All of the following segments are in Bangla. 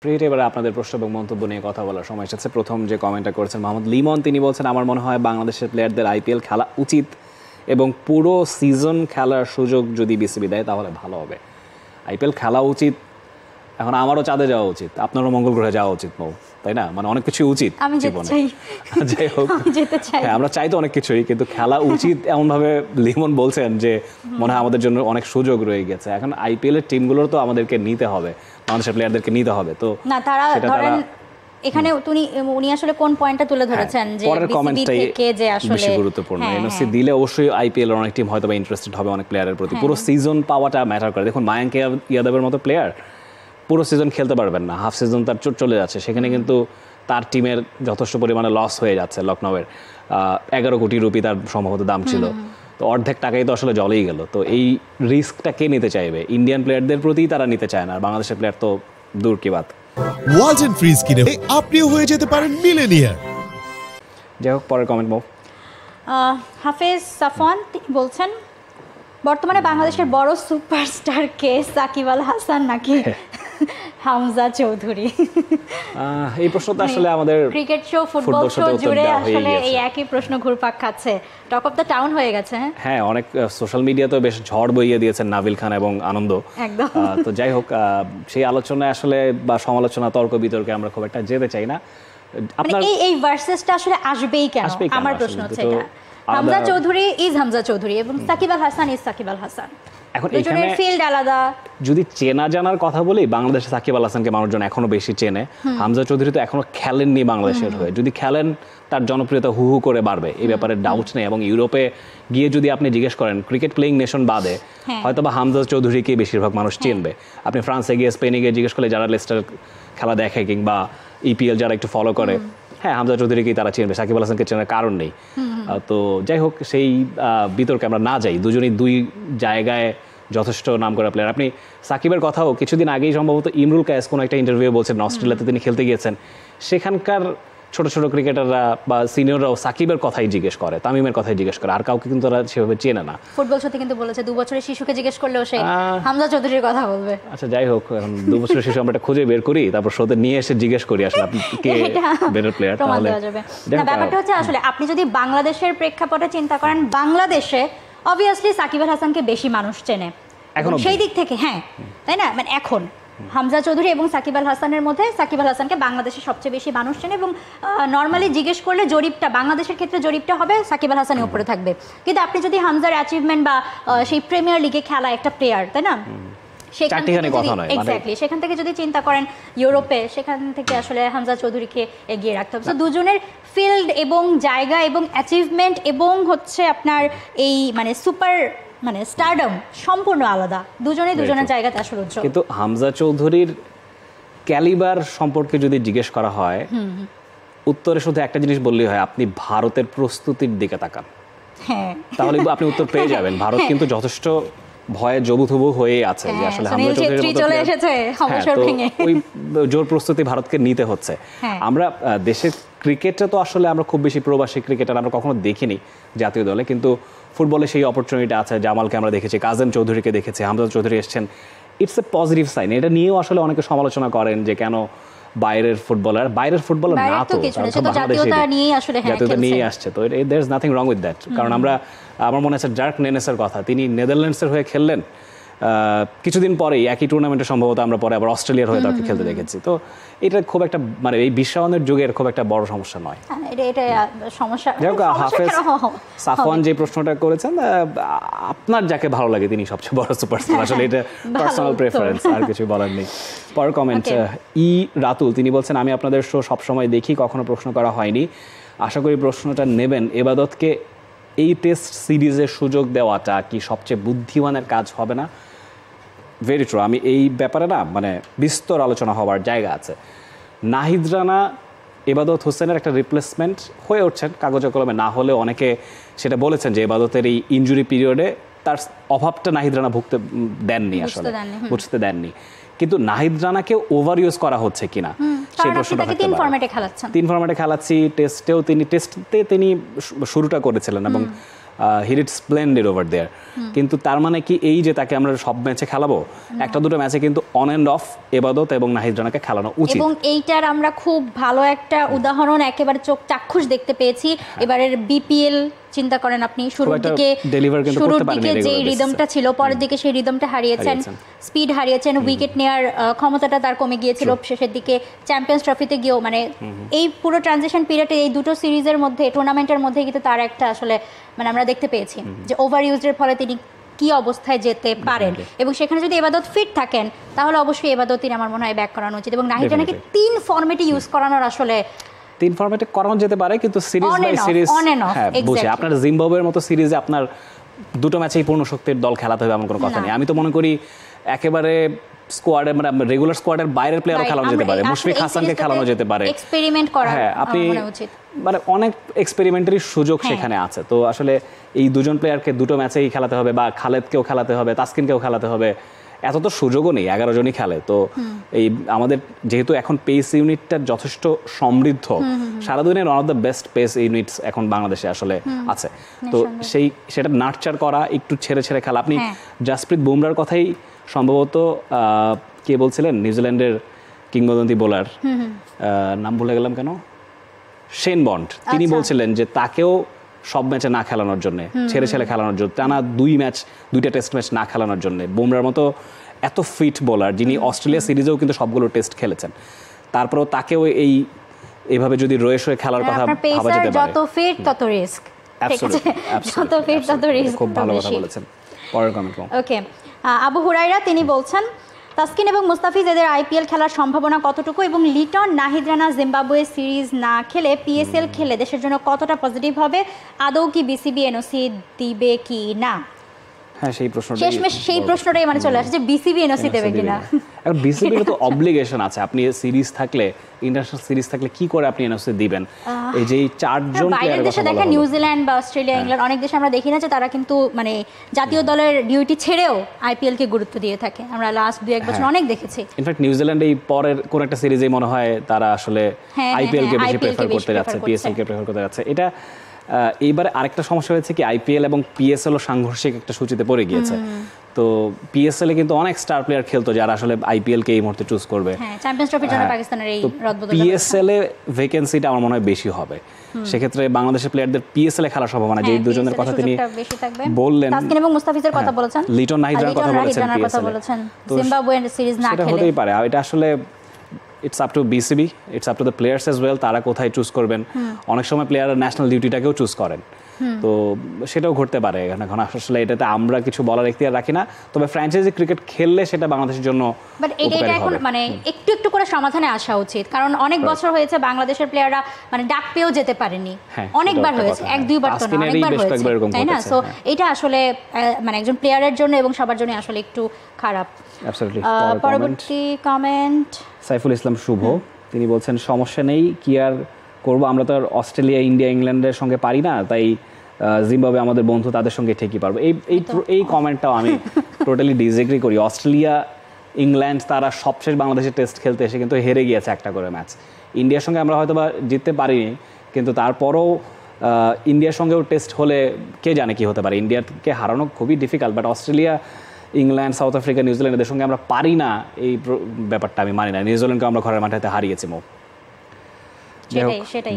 প্রিয় এবারে আপনাদের প্রশ্ন এবং মন্তব্য নিয়ে কথা বলার সময় এসেছে। প্রথম যে কমেন্টটা করেছেন মোহাম্মদ লিমন, তিনি বলছেন আমার মনে হয় বাংলাদেশের প্লেয়ারদের আইপিএল খেলা উচিত এবং পুরো সিজন খেলার সুযোগ যদি বিসিবি দেয় তাহলে ভালো হবে। আইপিএল খেলা উচিত, এখন আমারও চাঁদে যাওয়া উচিত, আপনারও মঙ্গল গ্রহে যাওয়া উচিত, তাই না? মানে অনেক কিছু উচিত জীবনে। যাই হোক, হ্যাঁ আমরা চাই তো অনেক কিছুই, কিন্তু খেলা উচিত এমনভাবে লিমন বলছেন যে মনে হয় আমাদের জন্য অনেক সুযোগ রয়ে গেছে। এখন আইপিএল এর টিমগুলোর তো আমাদেরকে নিতে হবে, বাংলাদেশের প্লেয়ারদেরকে নিতে হবে। তো না তারা ধরেন এখানে উনি আসলে কোন পয়েন্টটা তুলে ধরেছেন যে বিসিবি থেকে যে আসলে বেশি গুরুত্বপূর্ণ, এনওসি দিলে অবশ্যই আইপিএল এর অনেক টিম হয়তো বা ইন্টারেস্টেড হবে অনেক প্লেয়ারের প্রতি। পুরো সিজন পাওয়াটা ম্যাটার করে। দেখুন মায়াঙ্ক ইয়াদবের মতো প্লেয়ার পুরো সিজন খেলতে পারবেন না, হাফ সিজন তার চলে যাচ্ছে, সেখানে কিন্তু তার টিমের যথেষ্ট পরিমাণে লস হয়ে যাচ্ছে। লখনউয়ের 11 কোটি রুপি তার সম্ভবত দাম ছিল, তো অর্ধেক টাকাই তো আসলে জলেই গেল। তো এই রিস্কটা কে নিতে চাইবে? ইন্ডিয়ান প্লেয়ারদের প্রতি তারা নিতে চায় না, আর বাংলাদেশের প্লেয়ার তো দূর কি বাত। ওয়ালটন ফ্রিজ কিনে আপনিও হয়ে যেতে পারেন মিলেনিয়ার। যাই হোক, পরের কমেন্ট বল। হাফেজ সাফওয়ান বলছেন বর্তমানে বাংলাদেশের বড় সুপারস্টার কে, সাকিব আল হাসান নাকি হামজা চৌধুরী? এই প্রশ্নটা আসলে আমাদের ক্রিকেট শো, ফুটবল শো জুড়ে আসলে এই একই প্রশ্ন ঘুরপাক খাচ্ছে, টক অফ দ্য টাউন হয়ে গেছে। হ্যাঁ, অনেক সোশ্যাল মিডিয়াতেও বেশ ঝড় বইয়ে দিয়েছেন নাবিল খান এবং আনন্দ। একদম। তো যাই হোক, সেই আলোচনায় আসলে বা সমালোচনা, তর্ক বিতর্কে আমরা খুব একটা যেতে চাই না। আপনার এই ভার্সেসটা আসলে আসবেই কেন? আমার প্রশ্ন হচ্ছে এটা। হামজা চৌধুরী ইজ হামজা চৌধুরী এবং সাকিব আল হাসান ইজ সাকিব আল হাসান। এখন এখানে ফিল্ড আলাদা। যদি চেনা জানার কথা বলি, বাংলাদেশে সাকিব আল হাসানকে মানুষজন এখনো বেশি চেনে। হামজা চৌধুরী তো এখনো খেলেননি বাংলাদেশের হয়ে। যদি খেলেন তার জনপ্রিয়তা হু হু করে বাড়বে, এই ব্যাপারে ডাউট নেই। এবং ইউরোপে গিয়ে যদি আপনি জিজ্ঞেস করেন ক্রিকেট প্লেইং নেশন বাদে, হয়তো বা হামজা চৌধুরীকে বেশিরভাগ মানুষ চিনবে। আপনি ফ্রান্সে গিয়ে, স্পেনে গিয়ে জিজ্ঞেস করলে যারা লেস্টার খেলা দেখে কিংবা ইপিএল যারা একটু ফলো করে, হ্যাঁ হামজা চৌধুরীকেই তারা চিনবে, সাকিব আল হাসানকে চেনার কারণ নেই। তো যাই হোক, সেই বিতর্কে আমরা না যাই। দুজনেই দুই জায়গায় যথেষ্ট নাম করা প্লেয়ার। আপনি সাকিবের কথাও কিছুদিন আগেই সম্ভবত ইমরুল কায়েস কোনো একটা ইন্টারভিউ বলছেন অস্ট্রেলিয়াতে তিনি খেলতে গিয়েছেন, সেখানকার ছোট ছোট ক্রিকেটাররা বা সিনিয়ররাও সাকিবের কথাই জিজ্ঞেস করে, তামিমের কথাই জিজ্ঞেস করে, আর কাউকে কিন্তু তারা সেভাবে চেনে না। ফুটবল সাথে কিন্তু বলেছে 2 বছরের শিশুকে জিজ্ঞেস করলেও সে হামজা চৌধুরীর কথা বলবে। আচ্ছা যাই হোক, এখন 2 বছরের শিশু আমরা খুঁজে বের করি, তারপর শোতে নিয়ে এসে জিজ্ঞেস করি আসলে আপনি কে বেটার প্লেয়ার। তাহলে না, ব্যাপারটা হচ্ছে আসলে আপনি যদি বাংলাদেশের প্রেক্ষাপটে চিন্তা করেন, বাংলাদেশে অবভিয়াসলি সাকিব আল হাসানকে বেশি মানুষ চেনে সেই দিক থেকে, হ্যাঁ তাই না? মানে এখন হামজা চৌধুরী এবং সাকিব আল হাসানের মধ্যে সাকিব আল হাসানকে বাংলাদেশে সবচেয়ে বেশি মানুষ চেনে এবং নর্মালি জিজ্ঞেস করলে জরিপটা বাংলাদেশের ক্ষেত্রে জরিপটা হবে সাকিব আল হাসানের উপরে থাকবে। কিন্তু আপনি যদি হামজার অ্যাচিভমেন্ট বা সেই প্রিমিয়ার লিগে খেলা একটা প্লেয়ার, তাই না, সেখান থেকে যদি চিন্তা করেন ইউরোপে, সেখান থেকে আসলে হামজা চৌধুরীকে এগিয়ে রাখতে হবে। তো দুজনের ফিল্ড এবং জায়গা এবং অ্যাচিভমেন্ট এবং হচ্ছে আপনার এই মানে সুপার মানে স্টারডম সম্পূর্ণ আলাদা, দুজনেই দুজনের জায়গাতে আসলে উজ্জ্বল। কিন্তু হামজা চৌধুরীর ক্যালিবার সম্পর্কে যদি জিজ্ঞেস করা হয়, উত্তরে শুধু একটা জিনিস বললেই হয়, আপনি ভারতের প্রস্তুতির দিকে তাকান, তাহলে আপনি উত্তর পেয়ে যাবেন। ভারত কিন্তু যথেষ্ট ভয়ে জবুথবু হয়ে আছে যে আসলে হামজা চৌধুরীর ওই জোর প্রস্তুতি ভারতকে নিতে হচ্ছে। আমরা দেশের ক্রিকেটে তো আসলে আমরা খুব বেশি প্রবাসী ক্রিকেটার আমরা কখনো দেখিনি জাতীয় দলে, কিন্তু ফুটবলে সেই অপরচুনিটি আছে। জামালকে আমরা দেখেছি, কাজেম চৌধুরীকে দেখেছি, হামজা চৌধুরী এসছেন। It's a positive sign. এটা নিয়েও আসলে অনেকে সমালোচনা করেন যে কেন বাইরের ফুটবলার না, তো জাতীয়তা নিয়ে আসছে, তো there is nothing wrong with that. কারণ আমার মনে আছে ডার্ক নেনেসের কথা, তিনি নেদারল্যান্ডসের হয়ে খেললেন, কিছুদিন পরেই একই টুর্নামেন্টে সম্ভবত আমরা পরে আবার অস্ট্রেলিয়ার হয়ে তাকে খেলতে দেখেছি। তো এটা খুব একটা মানে এই বিশ্বায়নের যুগের খুব একটা বড় সমস্যা নয়। হাফেজ সাফওয়ান যে প্রশ্নটা করেছেন, আপনার যাকে ভালো লাগে তিনি সবচেয়ে বড় সুপারস্টার, আসলে এটা পার্সোনাল প্রেফারেন্স, আর কিছু বলার নেই। পরের কমেন্ট রাতুল, তিনি বলছেন আমি আপনাদের শো সবসময় দেখি, কখনো প্রশ্ন করা হয়নি, আশা করি প্রশ্নটা নেবেন। এবাদতকে এই টেস্ট সিরিজের সুযোগ দেওয়াটা কি সবচেয়ে বুদ্ধিমানের কাজ হবে না? Very true. আমি এই ব্যাপারে না মানে বিস্তর আলোচনা হওয়ার জায়গা আছে। নাহিদ রানা এবাদত হোসেনের একটা রিপ্লেসমেন্ট হয়ে উঠছেন কাগজে কলমে, না হলে অনেকে সেটা বলেছেন যে এবাদতের এই ইনজুরি পিরিয়ডে তার অভাবটা নাহিদ রানা বুঝতে দেননি। কিন্তু নাহিদ রানাকে ওভার ইউজ করা হচ্ছে কিনা সেই প্রশ্নটা থাকতে পারে। 3 ফরম্যাটে খেলাচ্ছি, টেস্টে তিনি শুরুটা করেছিলেন এবং he did splendid over there. কিন্তু তার মানে কি এই যে তাকে আমরা সব ম্যাচে খেলাবো? একটা দুটো ম্যাচে কিন্তু অন অ্যান্ড অফ এবাদত এবং নাহিদ রানাকে খেলানো উচিত। এবং এইটার আমরা খুব ভালো একটা উদাহরণ একেবারে চোখ চাক্ষুষ দেখতে পেয়েছি এবারের বিপিএল। চিন্তা করেন আপনি শুরুর দিকে যে রিদমটা ছিল, পরের দিকে সেই রিদমটা হারিয়েছেন, স্পিড হারিয়েছেন, উইকেট নেওয়ার ক্ষমতাটা তার কমে গিয়েছিল শেষের দিকে। চ্যাম্পিয়ন্স ট্রফিতে গিয়েও মানে এই পুরো ট্রানজিশন পিরিয়ডে এই দুটো সিরিজের মধ্যে, টুর্নামেন্টের মধ্যে কিন্তু তার একটা আসলে মানে আমরা দেখতে পেয়েছি যে ওভার ইউজের ফলে তিনি কি অবস্থায় যেতে পারেন। এবং সেখানে যদি এবাদত ফিট থাকেন তাহলে অবশ্যই এবাদতির আমার মনে হয় ব্যাক করানো উচিত। এবং নাহিদ রানাকে 3 ফরম্যাটে ইউজ করানোর আসলে 3 ফরম্যাটে করানো যেতে পারে, কিন্তু সিরিজ বাই সিরিজ বুঝে আপনার জিম্বাবুয়ের মতো সিরিজে আপনার দুটো ম্যাচেই পূর্ণ শক্তির দল খেলাতে হবে এমন কোনো কথা নেই। আমি তো মনে করি একেবারে স্কোয়াডে মানে রেগুলার স্কোয়াডের বাইরের প্লেয়ারও খেলানো যেতে পারে, মুশফিক হাসানকে খেলানো যেতে পারে, এক্সপেরিমেন্ট করা। হ্যাঁ, আপনি মানে অনেক এক্সপেরিমেন্টারি সুযোগ সেখানে আছে। তো আসলে এই দুজন প্লেয়ারকে দুটো ম্যাচেই খেলাতে হবে, বা খালেদকেও খেলাতে হবে, তাসকিনকেও খেলাতে হবে, এত তো সুযোগও নেই, 11 জনই খেলে। তো এই আমাদের যেহেতু এখন পেস ইউনিটটা যথেষ্ট সমৃদ্ধ, সারা দুনিয়ার one of the best pace units এখন বাংলাদেশে আসলে আছে। তো সেটা নার্চার করা, একটু ছেড়ে ছেড়ে খেলা। আপনি জাসপ্রীত বুমরার কথাই সম্ভবত কে বলছিলেন, নিউজিল্যান্ডের কিংবদন্তি বোলার, নাম ভুলে গেলাম কেন, শেন বন্ড, তিনি বলছিলেন যে তাকেও সব ম্যাচে না খেলানোর জন্য, ছেড়ে ছেড়ে খেলানোর জন্য, টানা 2 টেস্ট ম্যাচ না খেলানোর জন্য। বুমরার মতো এত ফিট বোলার, যিনি অস্ট্রেলিয়া সিরিজেও কিন্তু সবগুলো টেস্ট খেলেছেন, তারপরেও তাকেও এইভাবে যদি রয়ে সয়ে খেলার কথা ভাবা যেতে পারে। যত ফিট তত রিস্ক, যত ফিট তত রিস্ক। খুব ভালো কথা বলেছেন। পরের কমেন্ট। ওকে, আবু হুরাইরা তিনি বলছেন, তাসকিন এবং মুস্তাফিজ এদের আইপিএল খেলার সম্ভাবনা কতটুকু, এবং লিটন, নাহিদ রানা জিম্বাবুয়ে সিরিজ না খেলে পিএসএল খেলে দেশের জন্য কতটা পজিটিভ হবে? আদৌ কি বিসিবি এনওসি দিবে কি না? হ্যাঁ, সেই প্রশ্নটাই মানে চলে আসে যে বিসিবি এনওসি দেবে কিনা। এখন বিসিবির তো অব্লিগেশন আছে, আপনি সিরিজ থাকলে, ইন্টারন্যাশনাল সিরিজ থাকলে কি করে আপনি এনওসি দিবেন? এই যে 4 জন বাইরের দেশে দেখেন, নিউজিল্যান্ড বা অস্ট্রেলিয়া, ইংল্যান্ড, অনেক দেশে আমরা দেখি না যে তারা কিন্তু মানে জাতীয় দলের ডিউটি ছেড়েও আইপিএল কে গুরুত্ব দিয়ে থাকে। আমরা লাস্ট 2-1 বছর অনেক দেখেছি। ইনফ্যাক্ট নিউজিল্যান্ড এই পরের কোন একটা সিরিজে মনে হয় তারা আসলে আইপিএল কে বেশি প্রেফার করতে যাচ্ছে, পিএসএল কে প্রেফার করতে যাচ্ছে। এটা এইবার আরেকটা সমস্যা হয়েছে কি, আইপিএল এবং পিএসএল ও সাংঘর্ষিক একটা সূচিতে পড়ে গিয়েছে। তো পিএসএল এ কিন্তু অনেক স্টার প্লেয়ার খেলতো যারা আসলে আইপিএল কে এই মুহূর্তে চুজ করবে। চ্যাম্পিয়ন্স ট্রফির জন্য পাকিস্তানের এই রদবদল, পিএসএল এ ভ্যাকেন্সিটা আমার মনে হয় বেশি হবে। সেক্ষেত্রে বাংলাদেশের প্লেয়ারদের পিএসএল এ খেলার সম্ভাবনা, যে দুজনের কথা তিনি বললেন, তাসকিন এবং মুস্তাফিজের কথা বলেছেন, লিটন, নাহিদ রানার কথা বলেছেন, জিম্বাবুয়ে সিরিজ না খেলে হতেই পারে। এটা আসলে it's up to BCB, it's up to the players as well, তারা কোথায় চুজ করবেন। অনেক সময় প্লেয়াররা ন্যাশনাল ডিউটিটাকেও চুজ করেন, তো সেটাও ঘটতে পারে। এখন আসলে এটাতে আমরা কিছু বলার এখতিয়ার রাখি না, তবে ফ্র্যাঞ্চাইজি ক্রিকেট খেললে সেটা বাংলাদেশের জন্য বাট এটা এখন মানে একটু একটু করে সমাধানে আসা উচিত, কারণ অনেক বছর হয়েছে বাংলাদেশের প্লেয়াররা মানে ডাক পেয়েও যেতে পারেনি। অনেকবার হয়েছে, 1-2 বার তো না, অনেকবার হয়েছে, তাই না? সো এটা আসলে মানে একজন প্লেয়ারের জন্য এবং সবার জন্য আসলে একটু খারাপ। পরবর্তী কমেন্ট, সাইফুল ইসলাম শুভ, তিনি বলছেন, সমস্যা নেই, কি আর করবো, আমরা তো আর অস্ট্রেলিয়া, ইন্ডিয়া, ইংল্যান্ডের সঙ্গে পারি না, তাই জিম্বাবুয়ে আমাদের বন্ধু, তাদের সঙ্গে ঠিকই পারবো। এই কমেন্টটাও আমি টোটালি ডিসএগ্রি করি। অস্ট্রেলিয়া, ইংল্যান্ড তারা সবশেষ বাংলাদেশের টেস্ট খেলতে এসে কিন্তু হেরে গিয়েছে একটা করে ম্যাচ। ইন্ডিয়ার সঙ্গে আমরা হয়তো বা জিততে পারিনি, কিন্তু তারপরেও ইন্ডিয়ার সঙ্গেও টেস্ট হলে কে জানে কি হতে পারে। ইন্ডিয়াকে হারানো খুবই difficult, but Australia, England, south Africa, New Zealand এদের সঙ্গে আমরা পারি না, এই ব্যাপারটা আমি মানি না। নিউজিল্যান্ডকে আমরা ঘরের মাঠে হারিয়েছি। সেটাই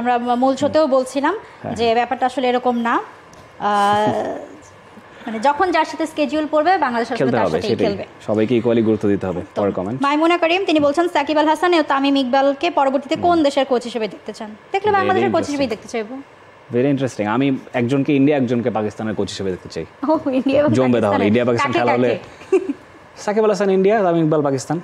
আমরা মূল শোতেও বলছিলাম যে ব্যাপারটা আসলে এরকম না, মানে যখন যার সাথে স্কেডিউল পড়বে বাংলাদেশ আসলে তার সাথেই খেলবে, সবাইকে ইকুয়ালি গুরুত্ব দিতে হবে। পরের কমেন্ট, মাইমুনা করিম, তিনি বলছেন, সাকিব আল হাসান ও তামিম ইকবালকে পরবর্তীতে কোন দেশের কোচ হিসেবে দেখতে চান? দেখলে বাংলাদেশের কোচ হিসেবে দেখতে চাইবো। Very interesting. আমি একজনকে ইন্ডিয়া, একজনকে পাকিস্তানের কোচ হিসেবে দেখতে চাই। জমবে তাহলে ইন্ডিয়া পাকিস্তান খেলা হলে সাকিব আল হাসান ইন্ডিয়া, তামিম ইকবাল পাকিস্তান।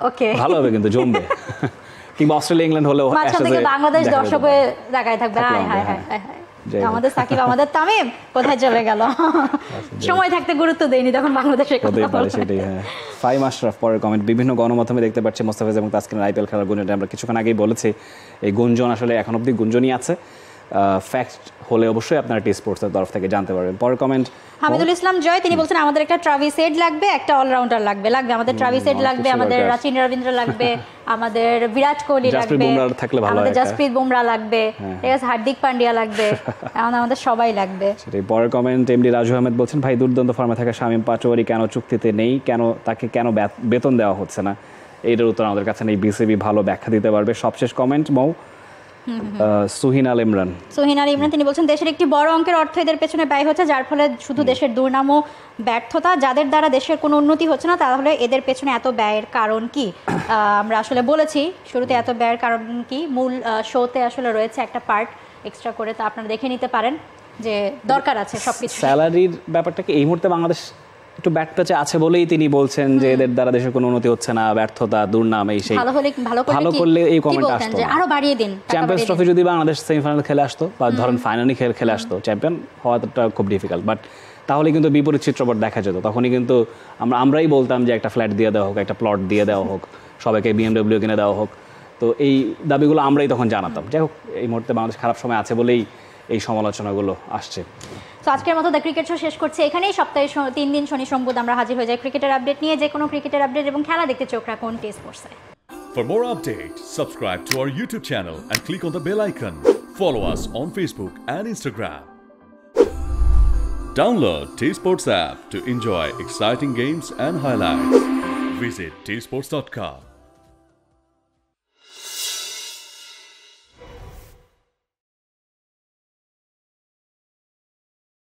ওকে, ভালো হবে কিন্তু জমবে। কিংবা অস্ট্রেলিয়া, ইংল্যান্ড হলেও বাংলাদেশ দর্শক হয়ে তাকায় থাকবে, আমাদের সাকিব, আমাদের তামিম কোথায় চলে গেল, সময় থাকতে গুরুত্ব দেয়নি তখন বাংলাদেশের কথা বলে। সেটাই। হ্যাঁ, ফাইম আশরাফ পরের কমেন্ট, বিভিন্ন গণমাধ্যমে দেখতে পাচ্ছি মুস্তাফিজ এবং তাসকিনের আইপিএল খেলার গুঞ্জন। আমরা কিছুক্ষণ আগেই বলেছি এই গুঞ্জন আসলে এখন অবধি গুঞ্জনই আছে। ফ্যাক্ট হলে অবশ্যই আপনারা টি স্পোর্টসের তরফ থেকে জানতে পারবেন। পরের কমেন্ট হামিদুল ইসলাম জয়, তিনি বলছেন আমাদের একটা ট্রাভিস হেড লাগবে, একটা অলরাউন্ডার লাগবে আমাদের ট্রাভিস হেড লাগবে, আমাদের রাচিন রবীন্দ্র লাগবে, আমাদের বিরাট কোহলি লাগবে, আমাদের জাসপ্রীত বুমরা লাগবে, ঠিক আছে, হার্দিক পান্ডিয়া লাগবে, এখন আমাদের সবাই লাগবে। সেটাই। পরের কমেন্ট এমডি রাজু আহমেদ বলছেন, ভাই দুর্দান্ত ফর্মে থাকা শামীম পাটোয়ারি কেন চুক্তিতে নেই, তাকে কেন বেতন দেওয়া হচ্ছে না? এইটার উত্তর আমাদের কাছে নেই, বিসিবি ভালো ব্যাখ্যা দিতে পারবে। সবশেষ কমেন্ট সুহিন আল ইমরান, তিনি বলছেন দেশের একটি বড় অঙ্কের অর্থ এদের পেছনে ব্যয় হচ্ছে, যার ফলে শুধু দেশের দুর্নাম ও ব্যর্থতা, যাদের দ্বারা দেশের কোনো উন্নতি হচ্ছে না, তাহলে এদের পেছনে এত ব্যয়ের কারণ কি? আমরা আসলে বলেছি শুরুতে এত ব্যয়ের কারণ কি, মূল শোতে আসলে রয়েছে একটা পার্ট এক্সট্রা করে, তা আপনারা দেখে নিতে পারেন যে দরকার আছে সবকিছু। স্যালারির ব্যাপারটা কি এই মুহূর্তে বাংলাদেশ একটু ব্যাট টাচে আছে বলেই তিনি বলছেন যে এদের দ্বারা দেশের কোনো উন্নতি হচ্ছে না, ব্যর্থতা, দুর্নাম, এই সেই। ভালো করলে এই কমেন্ট আসতো না, আরো বাড়িয়ে দিন। চ্যাম্পিয়ন্স ট্রফি যদি বাংলাদেশ সেমিফাইনাল খেলে আসতো বা ধরেন ফাইনালি খেলে আসতো, চ্যাম্পিয়ন হওয়াটা খুব ডিফিকাল্ট, বাট তাহলে কিন্তু বিপরীত চিত্রপট দেখা যেত। তখনই কিন্তু আমরাই বলতাম যে একটা ফ্ল্যাট দিয়ে দেওয়া হোক, একটা প্লট দিয়ে দেওয়া হোক, সবাইকে BMW কিনে দেওয়া হোক, তো এই দাবিগুলো আমরাই তখন জানাতাম। যাই হোক, এই মুহূর্তে বাংলাদেশ খারাপ সময় আছে বলেই এই সমালোচনাগুলো আসছে। তো আজকের মতো দ্য ক্রিকেট শো শেষ করছে এখানেই। সপ্তাহে 3 দিন শনি সোম বুধ আমরা হাজির হয়ে যাই ক্রিকেটের আপডেট নিয়ে। যে কোনো ক্রিকেটের আপডেট এবং খেলা দেখতে চোখ রাখুন টি স্পোর্টসে। For more updates, subscribe to our YouTube channel and click on the bell icon. Follow us on Facebook and Instagram. Download T Sports app to enjoy exciting games and highlights. Visit tsports.com.